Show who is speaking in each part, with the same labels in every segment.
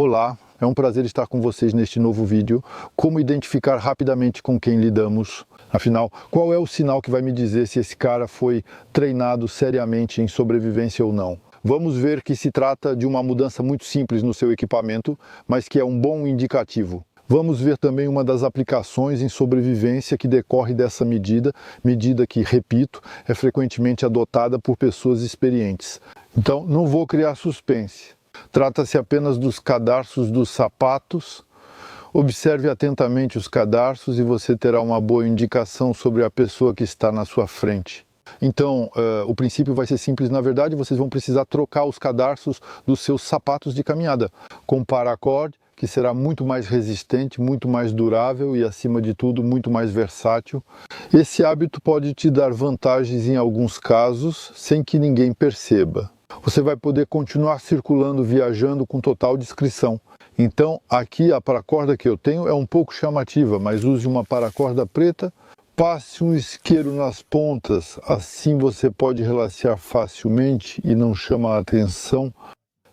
Speaker 1: Olá, é um prazer estar com vocês neste novo vídeo. Como identificar rapidamente com quem lidamos? Afinal, qual é o sinal que vai me dizer se esse cara foi treinado seriamente em sobrevivência ou não? Vamos ver que se trata de uma mudança muito simples no seu equipamento, mas que é um bom indicativo. Vamos ver também uma das aplicações em sobrevivência que decorre dessa medida que, repito, é frequentemente adotada por pessoas experientes. Então, não vou criar suspense. Trata-se apenas dos cadarços dos sapatos. Observe atentamente os cadarços e você terá uma boa indicação sobre a pessoa que está na sua frente. Então, o princípio vai ser simples. Na verdade, vocês vão precisar trocar os cadarços dos seus sapatos de caminhada com paracorde, que será muito mais resistente, muito mais durável e, acima de tudo, muito mais versátil. Esse hábito pode te dar vantagens em alguns casos, sem que ninguém perceba. Você vai poder continuar circulando, viajando com total discrição. Então, aqui a paracorda que eu tenho é um pouco chamativa, mas use uma paracorda preta, passe um isqueiro nas pontas, assim você pode relaxar facilmente e não chama a atenção.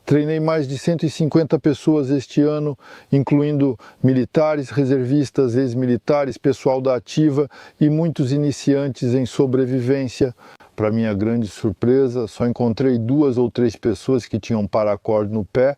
Speaker 1: Treinei mais de 150 pessoas este ano, incluindo militares, reservistas, ex-militares, pessoal da ativa e muitos iniciantes em sobrevivência. Para minha grande surpresa, só encontrei 2 ou 3 pessoas que tinham paracorde no pé.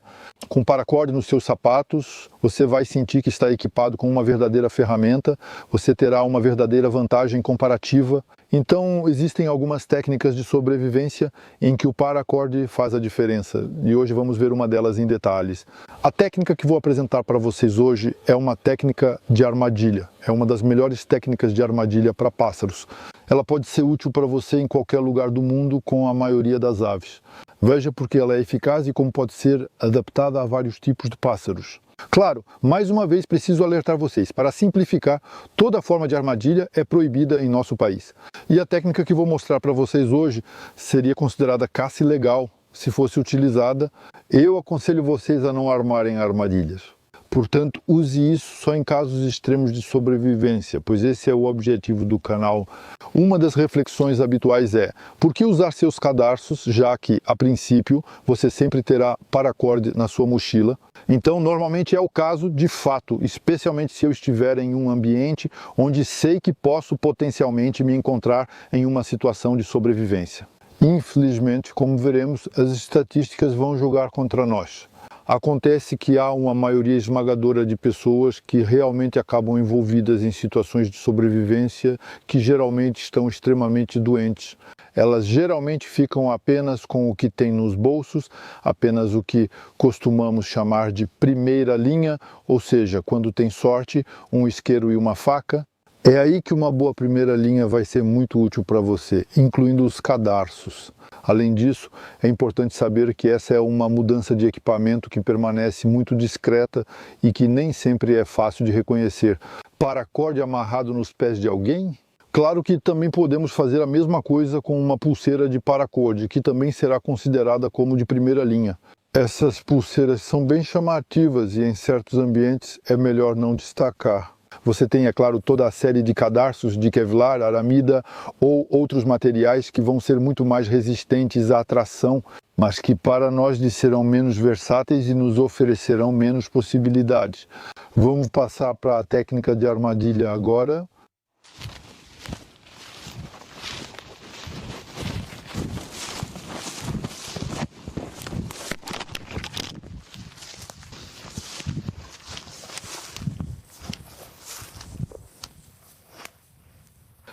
Speaker 1: Com paracorde nos seus sapatos, você vai sentir que está equipado com uma verdadeira ferramenta, você terá uma verdadeira vantagem comparativa. Então, existem algumas técnicas de sobrevivência em que o paracorde faz a diferença, e hoje vamos ver uma delas em detalhes. A técnica que vou apresentar para vocês hoje é uma técnica de armadilha, é uma das melhores técnicas de armadilha para pássaros. Ela pode ser útil para você em qualquer lugar do mundo com a maioria das aves. Veja porque ela é eficaz e como pode ser adaptada a vários tipos de pássaros. Claro, mais uma vez preciso alertar vocês, para simplificar, toda forma de armadilha é proibida em nosso país. E a técnica que vou mostrar para vocês hoje seria considerada caça ilegal se fosse utilizada. Eu aconselho vocês a não armarem armadilhas. Portanto, use isso só em casos extremos de sobrevivência, pois esse é o objetivo do canal. Uma das reflexões habituais é: por que usar seus cadarços, já que, a princípio, você sempre terá paracorde na sua mochila? Então, normalmente é o caso de fato, especialmente se eu estiver em um ambiente onde sei que posso potencialmente me encontrar em uma situação de sobrevivência. Infelizmente, como veremos, as estatísticas vão jogar contra nós. Acontece que há uma maioria esmagadora de pessoas que realmente acabam envolvidas em situações de sobrevivência que geralmente estão extremamente doentes. Elas geralmente ficam apenas com o que tem nos bolsos, apenas o que costumamos chamar de primeira linha, ou seja, quando tem sorte, um isqueiro e uma faca. É aí que uma boa primeira linha vai ser muito útil para você, incluindo os cadarços. Além disso, é importante saber que essa é uma mudança de equipamento que permanece muito discreta e que nem sempre é fácil de reconhecer. Paracorde amarrado nos pés de alguém? Claro que também podemos fazer a mesma coisa com uma pulseira de paracorde, que também será considerada como de primeira linha. Essas pulseiras são bem chamativas e em certos ambientes é melhor não destacar. Você tem, é claro, toda a série de cadarços de Kevlar, aramida ou outros materiais que vão ser muito mais resistentes à tração, mas que para nós lhes serão menos versáteis e nos oferecerão menos possibilidades. Vamos passar para a técnica de armadilha agora.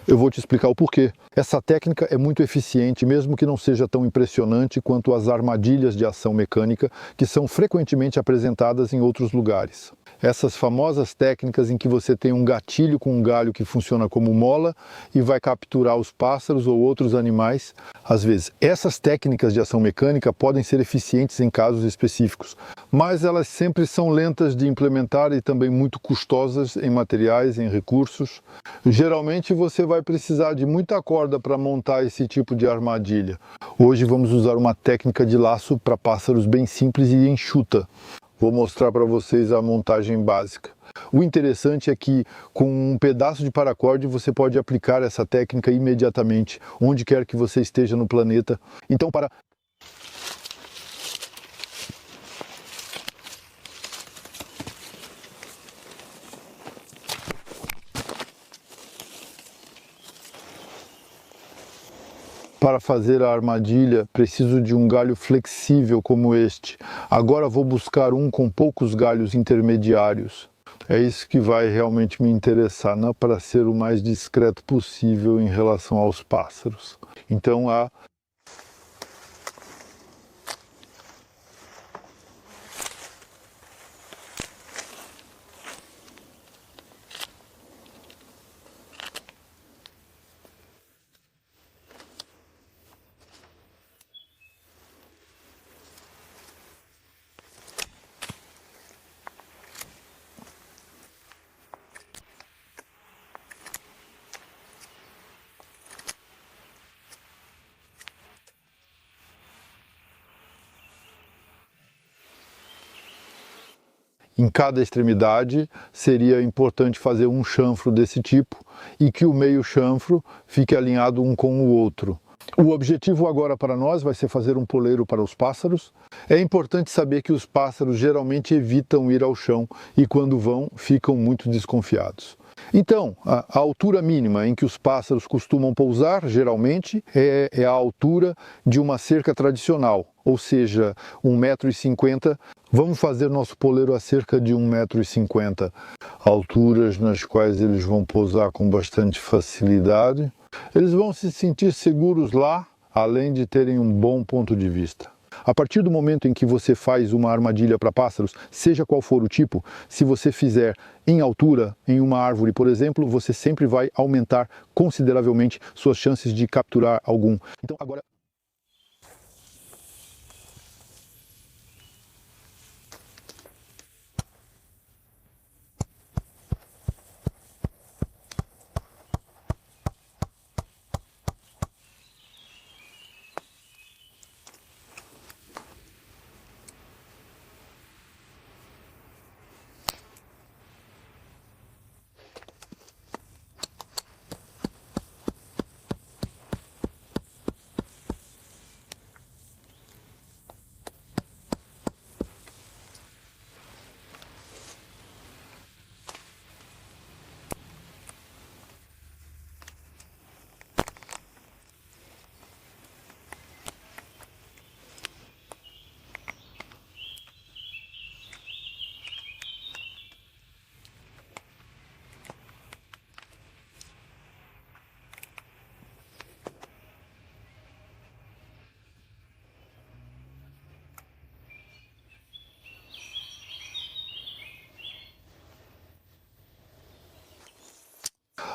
Speaker 1: Eu vou te explicar o porquê. Essa técnica é muito eficiente, mesmo que não seja tão impressionante quanto as armadilhas de ação mecânica que são frequentemente apresentadas em outros lugares. Essas famosas técnicas em que você tem um gatilho com um galho que funciona como mola e vai capturar os pássaros ou outros animais. Às vezes, essas técnicas de ação mecânica podem ser eficientes em casos específicos, mas elas sempre são lentas de implementar e também muito custosas em materiais, em recursos. Geralmente você vai precisar de muita corda para montar esse tipo de armadilha. Hoje vamos usar uma técnica de laço para pássaros bem simples e enxuta. Vou mostrar para vocês a montagem básica. O interessante é que com um pedaço de paracorde você pode aplicar essa técnica imediatamente, onde quer que você esteja no planeta. Então, para Para fazer a armadilha, preciso de um galho flexível como este. Agora vou buscar um com poucos galhos intermediários. É isso que vai realmente me interessar, não para ser o mais discreto possível em relação aos pássaros. Então em cada extremidade seria importante fazer um chanfro desse tipo e que o meio chanfro fique alinhado um com o outro. O objetivo agora para nós vai ser fazer um poleiro para os pássaros. É importante saber que os pássaros geralmente evitam ir ao chão e quando vão ficam muito desconfiados. Então, a altura mínima em que os pássaros costumam pousar, geralmente, é a altura de uma cerca tradicional, ou seja, 1,50 m. Vamos fazer nosso poleiro a cerca de 1,50 m, alturas nas quais eles vão pousar com bastante facilidade. Eles vão se sentir seguros lá, além de terem um bom ponto de vista. A partir do momento em que você faz uma armadilha para pássaros, seja qual for o tipo, se você fizer em altura, em uma árvore, por exemplo, você sempre vai aumentar consideravelmente suas chances de capturar algum. Então, agora...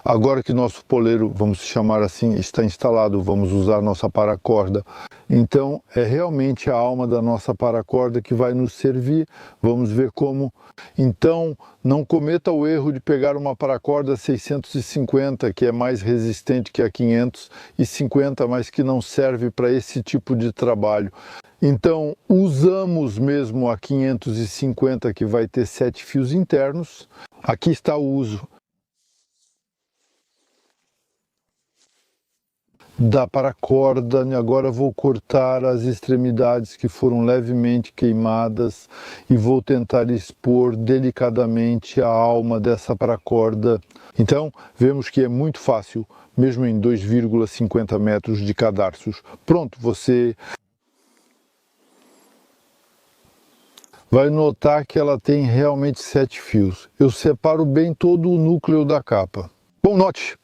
Speaker 1: Agora que nosso poleiro, vamos chamar assim, está instalado, vamos usar nossa paracorda. Então, é realmente a alma da nossa paracorda que vai nos servir. Vamos ver como. Então, não cometa o erro de pegar uma paracorda 650, que é mais resistente que a 550, mas que não serve para esse tipo de trabalho. Então, usamos mesmo a 550, que vai ter 7 fios internos. Aqui está o uso da paracorda. Agora vou cortar as extremidades que foram levemente queimadas e vou tentar expor delicadamente a alma dessa paracorda. Então, vemos que é muito fácil, mesmo em 2,50 metros de cadarços. Pronto, você vai notar que ela tem realmente 7 fios. Eu separo bem todo o núcleo da capa. Bom, note!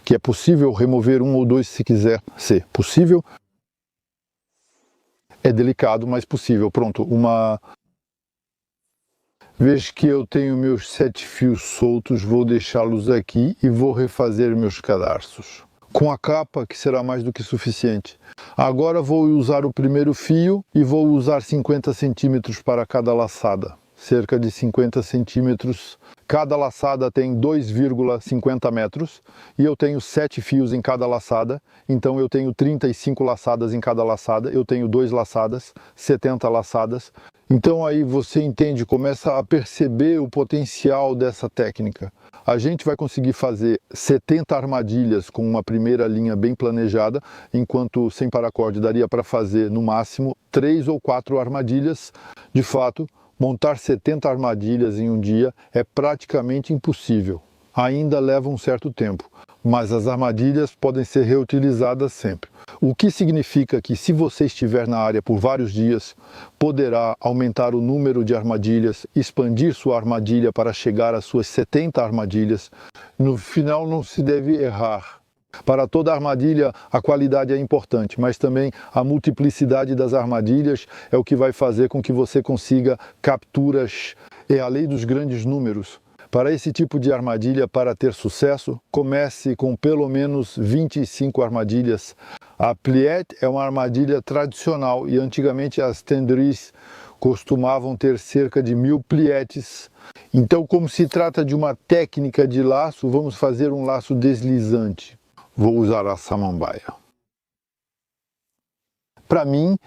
Speaker 1: Que é possível remover um ou dois se quiser ser possível. É delicado, mas possível. Pronto, Veja que eu tenho meus 7 fios soltos, vou deixá-los aqui e vou refazer meus cadarços. Com a capa, que será mais do que suficiente. Agora vou usar o primeiro fio e vou usar 50 centímetros para cada laçada. Cerca de 50 centímetros Cada laçada tem 2,50 metros e eu tenho 7 fios em cada laçada, então eu tenho 35 laçadas em cada laçada, eu tenho 2 laçadas, 70 laçadas. Então aí você entende, começa a perceber o potencial dessa técnica. A gente vai conseguir fazer 70 armadilhas com uma primeira linha bem planejada, enquanto sem paracorde daria para fazer no máximo 3 ou 4 armadilhas. De fato, montar 70 armadilhas em um dia é praticamente impossível. Ainda leva um certo tempo, mas as armadilhas podem ser reutilizadas sempre. O que significa que, se você estiver na área por vários dias, poderá aumentar o número de armadilhas, expandir sua armadilha para chegar às suas 70 armadilhas. No final, não se deve errar. Para toda armadilha, a qualidade é importante, mas também a multiplicidade das armadilhas é o que vai fazer com que você consiga capturas. É a lei dos grandes números. Para esse tipo de armadilha, para ter sucesso, comece com pelo menos 25 armadilhas. A pliette é uma armadilha tradicional e antigamente as tendris costumavam ter cerca de 1000 pliettes. Então, como se trata de uma técnica de laço, vamos fazer um laço deslizante. Vou usar a samambaia. Para mim,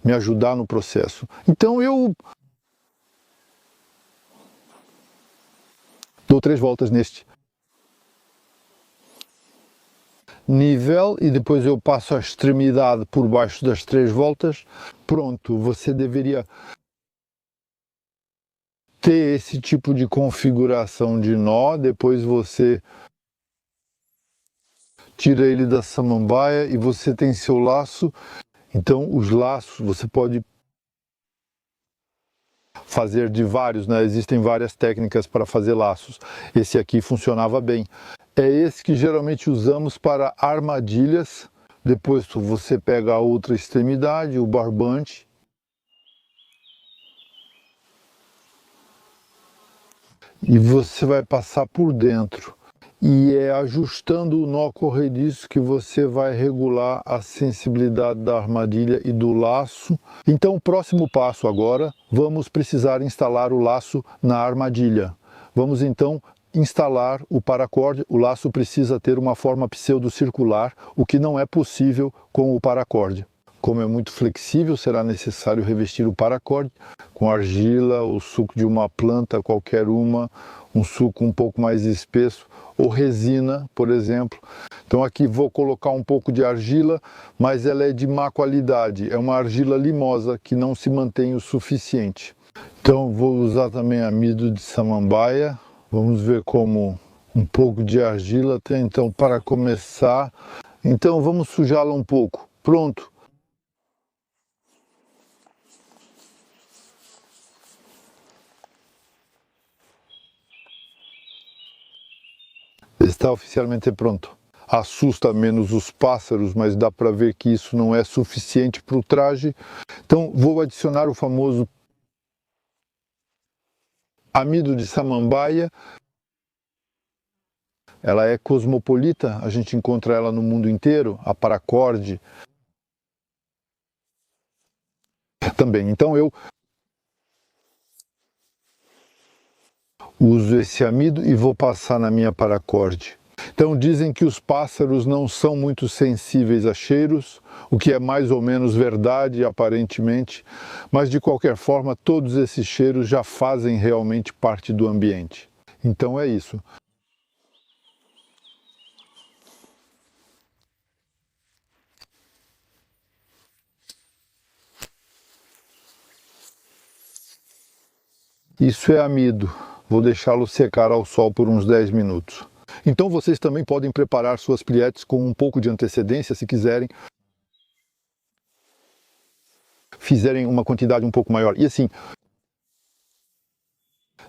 Speaker 1: me ajudar no processo. Então eu dou 3 voltas neste nível e depois eu passo a extremidade por baixo das 3 voltas. Pronto, você deveria ter esse tipo de configuração de nó. Depois você tira ele da samambaia e você tem seu laço. Então os laços você pode fazer de vários, né? Existem várias técnicas para fazer laços. Esse aqui funcionava bem. É esse que geralmente usamos para armadilhas. Depois você pega a outra extremidade, o barbante. E você vai passar por dentro. E é ajustando o nó corrediço que você vai regular a sensibilidade da armadilha e do laço. Então, o próximo passo agora, vamos precisar instalar o laço na armadilha. Vamos então instalar o paracorde. O laço precisa ter uma forma pseudocircular, o que não é possível com o paracorde. Como é muito flexível, será necessário revestir o paracorde com argila, o suco de uma planta, qualquer uma, um suco um pouco mais espesso, ou resina, por exemplo. Então aqui vou colocar um pouco de argila, mas ela é de má qualidade, é uma argila limosa que não se mantém o suficiente. Então vou usar também amido de samambaia, vamos ver como um pouco de argila tem. Então, para começar, então vamos sujá-la um pouco. Pronto. Está oficialmente pronto. Assusta menos os pássaros, mas dá para ver que isso não é suficiente para o traje. Então vou adicionar o famoso amido de samambaia. Ela é cosmopolita, a gente encontra ela no mundo inteiro, a paracorde também. Então eu uso esse amido e vou passar na minha paracorde. Então dizem que os pássaros não são muito sensíveis a cheiros, o que é mais ou menos verdade aparentemente, mas de qualquer forma todos esses cheiros já fazem realmente parte do ambiente. Então é isso. Isso é amido. Vou deixá-lo secar ao sol por uns 10 minutos. Então vocês também podem preparar suas pliettes com um pouco de antecedência, se quiserem. Fizerem uma quantidade um pouco maior. E assim,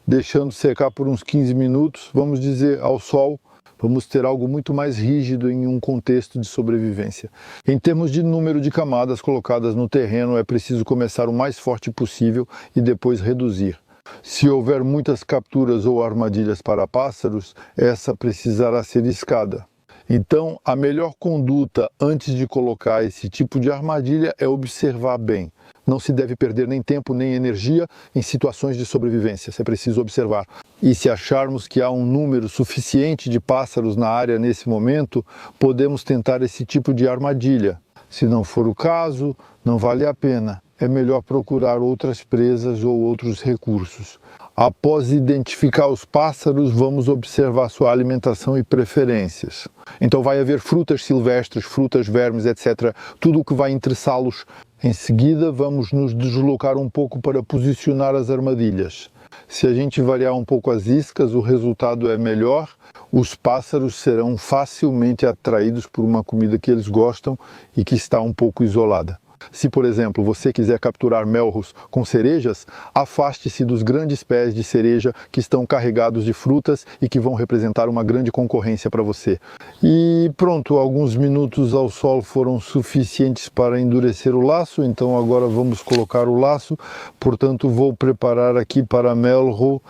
Speaker 1: deixando secar por uns 15 minutos, vamos dizer, ao sol, vamos ter algo muito mais rígido em um contexto de sobrevivência. Em termos de número de camadas colocadas no terreno, é preciso começar o mais forte possível e depois reduzir. Se houver muitas capturas ou armadilhas para pássaros, essa precisará ser escada. Então, a melhor conduta antes de colocar esse tipo de armadilha é observar bem. não se deve perder nem tempo nem energia em situações de sobrevivência. Isso é preciso observar. E se acharmos que há um número suficiente de pássaros na área nesse momento, podemos tentar esse tipo de armadilha. Se não for o caso, não vale a pena. É melhor procurar outras presas ou outros recursos. Após identificar os pássaros, vamos observar sua alimentação e preferências. Então vai haver frutas silvestres, frutas, vermes, etc. Tudo o que vai interessá-los. Em seguida, vamos nos deslocar um pouco para posicionar as armadilhas. Se a gente variar um pouco as iscas, o resultado é melhor. Os pássaros serão facilmente atraídos por uma comida que eles gostam e que está um pouco isolada. Se, por exemplo, você quiser capturar melros com cerejas, afaste-se dos grandes pés de cereja que estão carregados de frutas e que vão representar uma grande concorrência para você. E pronto, alguns minutos ao sol foram suficientes para endurecer o laço, então agora vamos colocar o laço. Portanto, vou preparar aqui para melro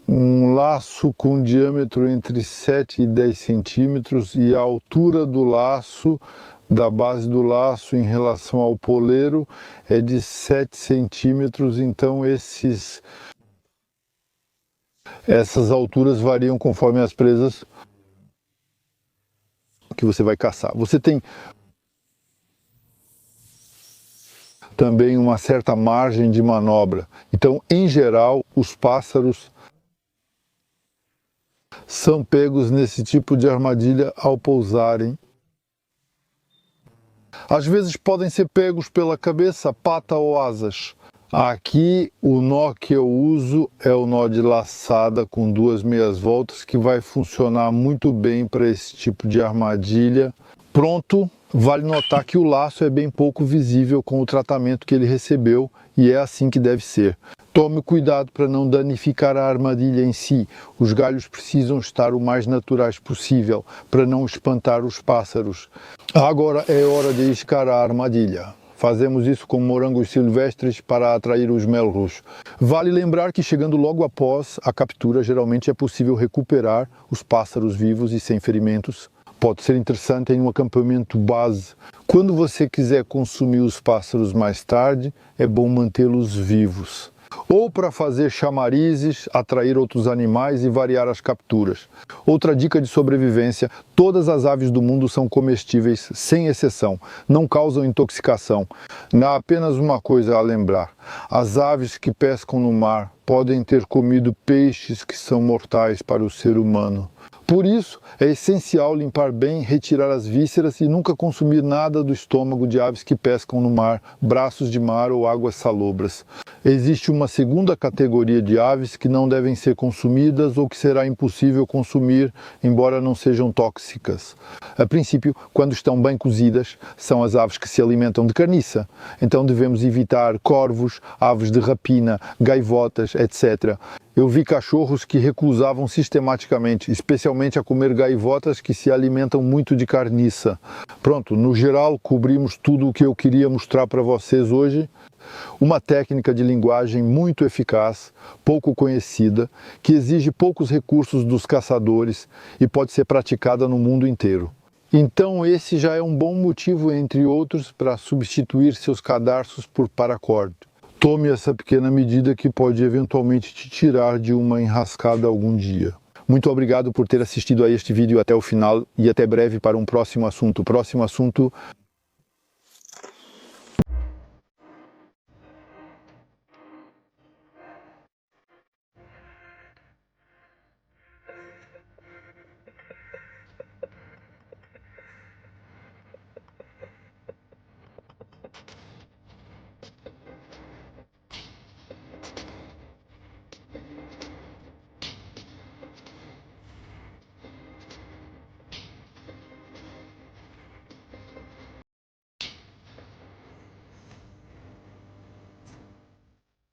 Speaker 1: um laço com diâmetro entre 7 e 10 centímetros e a altura do laço, da base do laço em relação ao poleiro, é de 7 centímetros, então essas alturas variam conforme as presas que você vai caçar. Você tem também uma certa margem de manobra. Então, em geral, os pássaros são pegos nesse tipo de armadilha ao pousarem. Às vezes podem ser pegos pela cabeça, pata ou asas. Aqui o nó que eu uso é o nó de laçada com 2 meias voltas, que vai funcionar muito bem para esse tipo de armadilha. Pronto, vale notar que o laço é bem pouco visível com o tratamento que ele recebeu e é assim que deve ser. Tome cuidado para não danificar a armadilha em si. Os galhos precisam estar o mais naturais possível para não espantar os pássaros. Agora é hora de iscar a armadilha. Fazemos isso com morangos silvestres para atrair os melros. Vale lembrar que chegando logo após a captura, geralmente é possível recuperar os pássaros vivos e sem ferimentos. Pode ser interessante em um acampamento base. Quando você quiser consumir os pássaros mais tarde, é bom mantê-los vivos. Ou para fazer chamarizes, atrair outros animais e variar as capturas. Outra dica de sobrevivência: todas as aves do mundo são comestíveis, sem exceção, não causam intoxicação. Há apenas uma coisa a lembrar: as aves que pescam no mar podem ter comido peixes que são mortais para o ser humano. Por isso, é essencial limpar bem, retirar as vísceras e nunca consumir nada do estômago de aves que pescam no mar, braços de mar ou águas salobras. Existe uma segunda categoria de aves que não devem ser consumidas ou que será impossível consumir, embora não sejam tóxicas. A princípio, quando estão bem cozidas, são as aves que se alimentam de carniça. Então devemos evitar corvos, aves de rapina, gaivotas, etc. Eu vi cachorros que recusavam sistematicamente, especialmente a comer gaivotas que se alimentam muito de carniça. Pronto, no geral cobrimos tudo o que eu queria mostrar para vocês hoje. Uma técnica de linguagem muito eficaz, pouco conhecida, que exige poucos recursos dos caçadores e pode ser praticada no mundo inteiro. Então esse já é um bom motivo, entre outros, para substituir seus cadarços por paracord. Tome essa pequena medida que pode eventualmente te tirar de uma enrascada algum dia. Muito obrigado por ter assistido a este vídeo até o final e até breve para um próximo assunto.